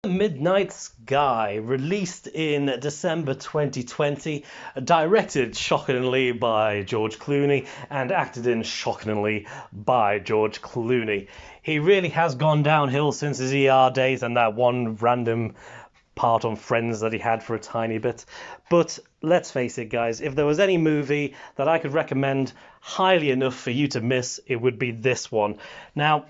Midnight Sky, released in December 2020, directed shockingly by George Clooney and acted in shockingly by George Clooney. He really has gone downhill since his ER days and that one random part on Friends that he had for a tiny bit. But let's face it, guys, if there was any movie that I could recommend highly enough for you to miss, it would be this one. Now,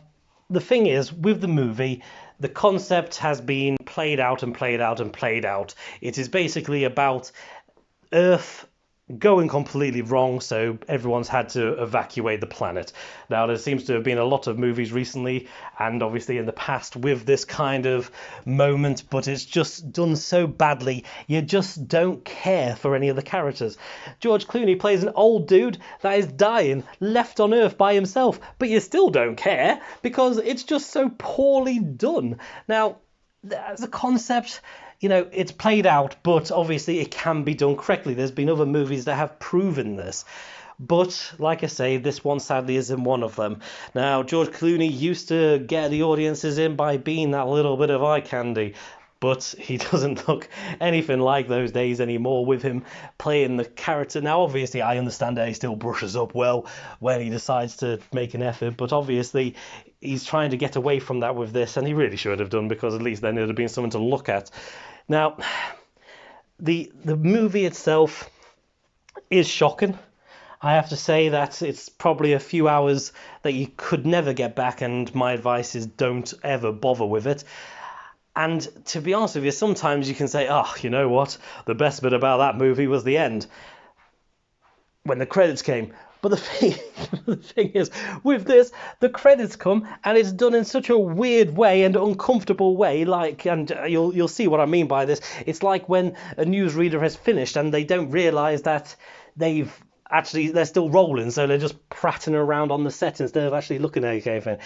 the thing is, with the movie, the concept has been played out and played out and played out. It is basically about Earth going completely wrong, so everyone's had to evacuate the planet. Now, there seems to have been a lot of movies recently, and obviously in the past, with this kind of moment, but it's just done so badly, you just don't care for any of the characters. George Clooney plays an old dude that is dying, left on Earth by himself, but you still don't care, because it's just so poorly done. Now, as a concept, it's played out, but obviously it can be done correctly. There's been other movies that have proven this. But, like I say, this one sadly isn't one of them. Now, George Clooney used to get the audiences in by being that little bit of eye candy, but he doesn't look anything like those days anymore with him playing the character. Now, obviously, I understand that he still brushes up well when he decides to make an effort, but obviously he's trying to get away from that with this, and he really should have done, because at least then it would have been something to look at. Now, the movie itself is shocking. I have to say that it's probably a few hours that you could never get back, and my advice is don't ever bother with it. And to be honest with you, sometimes you can say, you know what, the best bit about that movie was the end, when the credits came. But the thing is, with this, the credits come and it's done in such a weird way and uncomfortable way. And you'll see what I mean by this. It's like when a newsreader has finished and they don't realise that they're still rolling, so they're just prattling around on the set instead of actually looking at anything.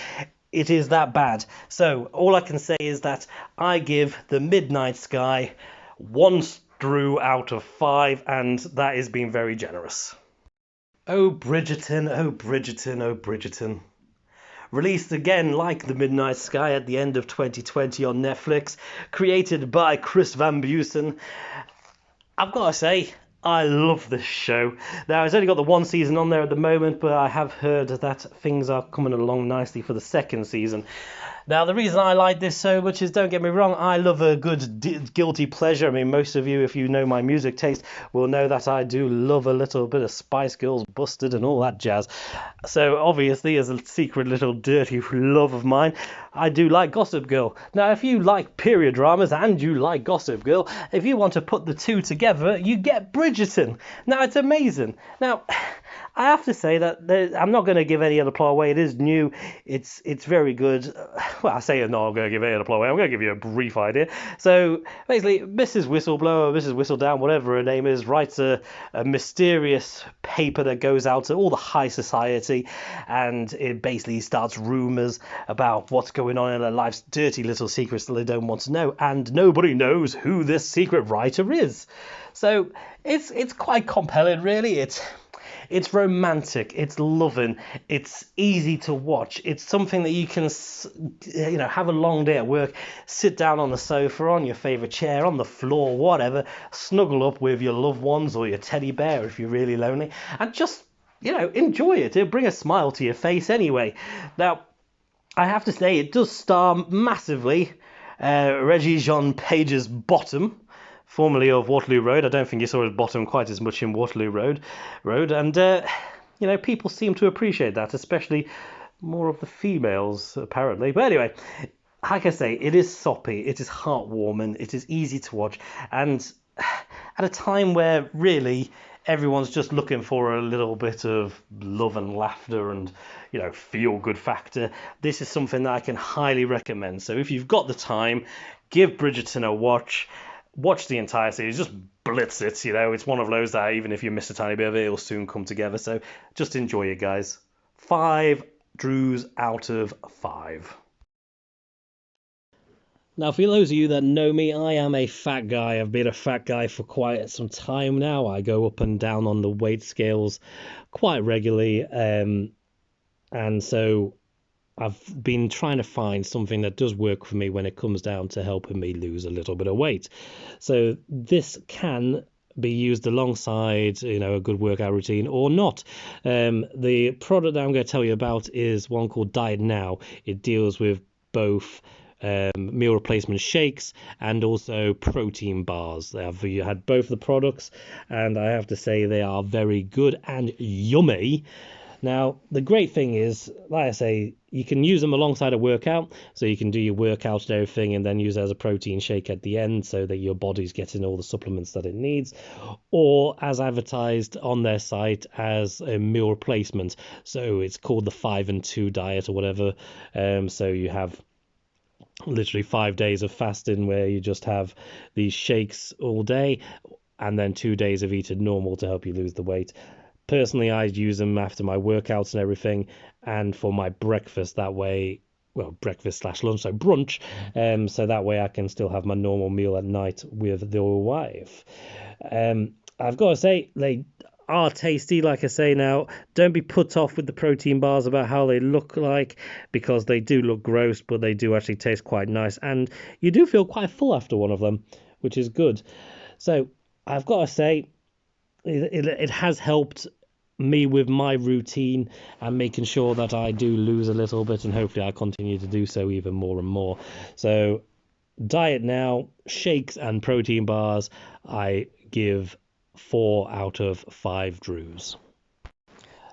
It is that bad. So all I can say is that I give The Midnight Sky 1 screw out of 5, and that is being very generous. Oh Bridgerton, oh Bridgerton, oh Bridgerton. Released again like The Midnight Sky at the end of 2020 on Netflix, created by Chris Van Busen. I've got to say, I love this show. Now, it's only got the 1 season on there at the moment, but I have heard that things are coming along nicely for the 2nd season. Now, the reason I like this so much is, don't get me wrong, I love a good guilty pleasure. I mean, most of you, if you know my music taste, will know that I do love a little bit of Spice Girls, Busted, and all that jazz. So, obviously, as a secret little dirty love of mine, I do like Gossip Girl. Now, if you like period dramas and you like Gossip Girl, if you want to put the two together, you get Bridgerton. Now, it's amazing. Now, I have to say that I'm not going to give any other plot away. It is new. It's very good. Well, I say I'm not going to give any other plot away. I'm going to give you a brief idea. So basically, Mrs. Whistleblower, Mrs. Whistledown, whatever her name is, writes a mysterious paper that goes out to all the high society, and it basically starts rumours about what's going on in their lives, dirty little secrets that they don't want to know, and nobody knows who this secret writer is. So it's quite compelling, really. It's romantic, it's loving, it's easy to watch. It's something that you can, have a long day at work, sit down on the sofa, on your favourite chair, on the floor, whatever, snuggle up with your loved ones or your teddy bear if you're really lonely, and just, enjoy it. It'll bring a smile to your face anyway. Now, I have to say, it does star massively Regé-Jean Page's Bottom, formerly of Waterloo Road. I don't think you saw his bottom quite as much in Waterloo Road, and people seem to appreciate that, especially more of the females apparently. But anyway, like I say, it is soppy, it is heartwarming, it is easy to watch, and at a time where really everyone's just looking for a little bit of love and laughter and feel good factor, this is something that I can highly recommend. So if you've got the time, give Bridgerton a watch. Watch the entire series, just blitz it, it's one of those that even if you miss a tiny bit of it, it'll soon come together. So just enjoy it, guys. 5 Drews out of 5. Now, for those of you that know me, I am a fat guy. I've been a fat guy for quite some time now. I go up and down on the weight scales quite regularly, and so I've been trying to find something that does work for me when it comes down to helping me lose a little bit of weight. So this can be used alongside, a good workout routine or not. The product that I'm going to tell you about is one called Diet Now. It deals with both meal replacement shakes and also protein bars. You had both the products, and I have to say they are very good and yummy. Now, the great thing is, like I say, you can use them alongside a workout, so you can do your workout and everything and then use it as a protein shake at the end so that your body's getting all the supplements that it needs, or as advertised on their site as a meal replacement. So it's called the 5 and 2 diet or whatever. So you have literally 5 days of fasting where you just have these shakes all day and then 2 days of eating normal to help you lose the weight. Personally, I use them after my workouts and everything, and for my breakfast that way, breakfast / lunch, so brunch, so that way I can still have my normal meal at night with the wife. I've got to say, they are tasty, like I say now. Don't be put off with the protein bars about how they look like, because they do look gross, but they do actually taste quite nice, and you do feel quite full after one of them, which is good. So I've got to say, it has helped me with my routine and making sure that I do lose a little bit, and hopefully I continue to do so even more and more. So Diet Now, shakes and protein bars, I give 4 out of 5 Drews.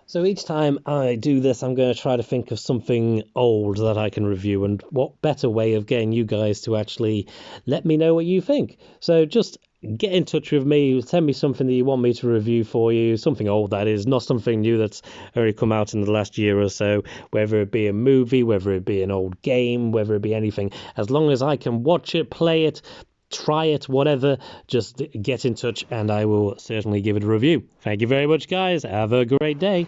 So each time I do this, I'm going to try to think of something old that I can review, and what better way of getting you guys to actually let me know what you think. So just get in touch with me, send me something that you want me to review for you, something old that is, not something new that's only come out in the last year or so, whether it be a movie, whether it be an old game, whether it be anything. As long as I can watch it, play it, try it, whatever, just get in touch and I will certainly give it a review. Thank you very much, guys. Have a great day.